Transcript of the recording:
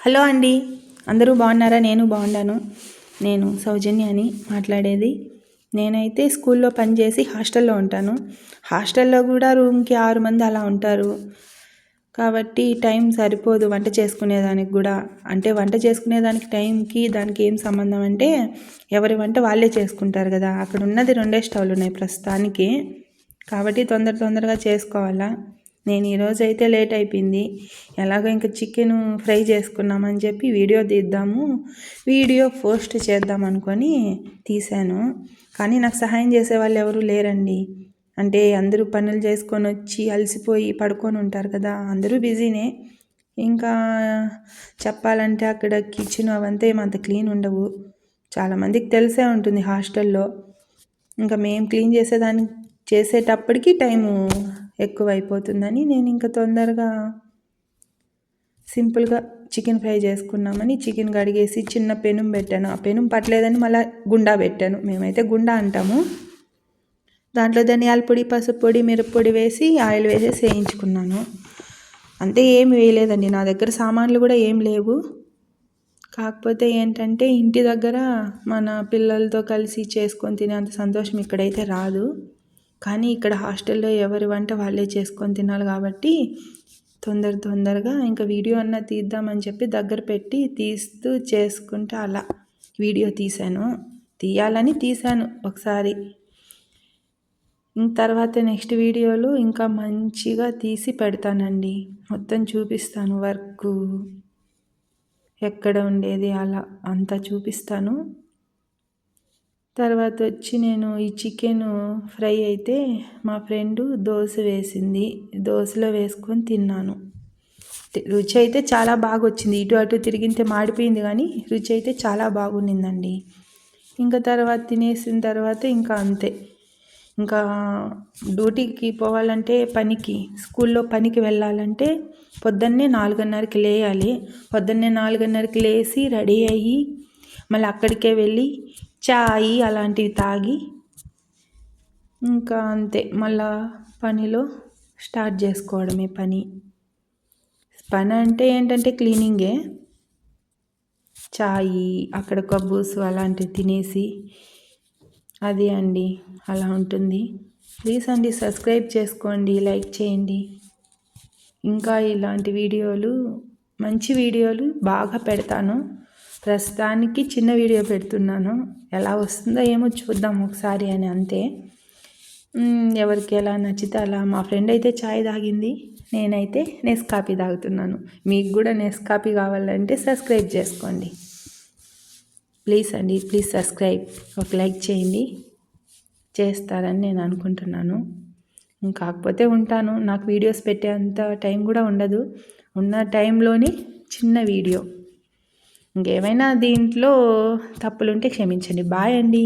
Hello అండి, అందరూ బాగున్నారా? నేను బాగున్నాను. నేను సౌజన్య అని మాట్లాడేది. నేనైతే స్కూల్లో పనిచేసి హాస్టల్లో ఉంటాను. హాస్టల్లో కూడా రూమ్కి 6 మంది అలా ఉంటారు. కాబట్టి టైం సరిపోదు వంట చేసుకునేదానికి కూడా. అంటే వంట చేసుకునేదానికి టైంకి దానికి ఏం సంబంధం అంటే, ఎవరి వంట వాళ్ళే చేసుకుంటారు కదా. అక్కడ ఉన్నది 2 స్టవ్లు ఉన్నాయి ప్రస్తుతానికి. కాబట్టి తొందరగా చేసుకోవాలా. నేను ఈరోజు అయితే లేట్ అయిపోయింది. ఎలాగో ఇంకా చికెన్ ఫ్రై చేసుకున్నామని చెప్పి వీడియో పోస్ట్ చేద్దాం అనుకొని తీశాను. కానీ నాకు సహాయం చేసే వాళ్ళు ఎవరు లేరండి. అంటే అందరూ పనులు చేసుకొని వచ్చి అలసిపోయి పడుకొని ఉంటారు కదా. అందరూ బిజీనే. ఇంకా చెప్పాలంటే అక్కడ కిచెన్ అవంతా ఏమంత క్లీన్ ఉండవు. చాలామందికి తెలిసే ఉంటుంది హాస్టల్లో. ఇంకా మేము క్లీన్ చేసేటప్పటికి టైము ఎక్కువ అయిపోతుందని నేను ఇంకా తొందరగా సింపుల్గా చికెన్ ఫ్రై చేసుకున్నామని చికెన్ కడిగేసి చిన్న పెనం పెట్టాను. ఆ పెనం పట్టలేదని మళ్ళీ గుండా పెట్టాను. మేమైతే గుండా అంటాము. దాంట్లో ధనియాల పొడి, పసుపు పొడి, మిరప్పొడి వేసి ఆయిల్ వేసేసి వేయించుకున్నాను. అంతే, ఏమి వేయలేదండి. నా దగ్గర సామాన్లు కూడా ఏం లేవు. కాకపోతే ఏంటంటే ఇంటి దగ్గర మన పిల్లలతో కలిసి చేసుకొని తినే అంత సంతోషం ఇక్కడైతే రాదు. కానీ ఇక్కడ హాస్టల్లో ఎవరి వంట వాళ్ళే చేసుకొని తినాలి కాబట్టి తొందరగా ఇంకా వీడియో అన్నా తీద్దామని చెప్పి దగ్గర పెట్టి తీస్తూ చేసుకుంటూ అలా వీడియో తీయాలని తీశాను ఒకసారి. తర్వాత నెక్స్ట్ వీడియోలు ఇంకా మంచిగా తీసి పెడతానండి. మొత్తం చూపిస్తాను, వర్క్ ఎక్కడ ఉండేది అలా అంతా చూపిస్తాను. తర్వాత వచ్చి నేను ఈ చికెన్ ఫ్రై అయితే మా ఫ్రెండు దోశ వేసింది. దోశలో వేసుకొని తిన్నాను. రుచి అయితే చాలా బాగా వచ్చింది. ఇటు అటు తిరిగితే మాడిపోయింది, కానీ రుచి అయితే చాలా బాగుండిందండి. ఇంకా తర్వాత తినేసిన తర్వాత ఇంకా అంతే. ఇంకా డ్యూటీకి పోవాలంటే స్కూల్లో పనికి వెళ్ళాలంటే పొద్దున్నే 4:30కి లేయాలి. పొద్దున్నే 4:30కి లేచి రెడీ అయ్యి మళ్ళీ అక్కడికే వెళ్ళి చాయ్ అలాంటివి తాగి ఇంకా అంతే. మళ్ళా పనిలో స్టార్ట్ చేసుకోవడమే. పని అంటే ఏంటంటే క్లీనింగే. చాయ్, అక్కడ కబ్బూసు అలాంటివి తినేసి అది అండి, అలా ఉంటుంది. ప్లీజ్ అండి, సబ్స్క్రైబ్ చేసుకోండి, లైక్ చేయండి. ఇంకా ఇలాంటి మంచి వీడియోలు బాగా పెడతాను. ప్రస్తుతానికి చిన్న వీడియో పెడుతున్నాను. ఎలా వస్తుందో ఏమో చూద్దాం ఒకసారి అని అంతే. ఎవరికి ఎలా నచ్చితే అలా. మా ఫ్రెండ్ అయితే చాయ్ తాగింది, నేనైతే నెస్కాఫీ తాగుతున్నాను. మీకు కూడా నెస్కాఫీ కావాలంటే సబ్స్క్రైబ్ చేసుకోండి. ప్లీజ్ అండి, ప్లీజ్ సబ్స్క్రైబ్. ఒక లైక్ చేయండి. చేస్తారని నేను అనుకుంటున్నాను. కాకపోతే ఉంటాను, నాకు వీడియోస్ పెట్టే అంత టైం కూడా ఉండదు. ఉన్న టైంలోని చిన్న వీడియో. ఇంకేమైనా దీంట్లో తప్పులుంటే క్షమించండి. బాయ్ అండి.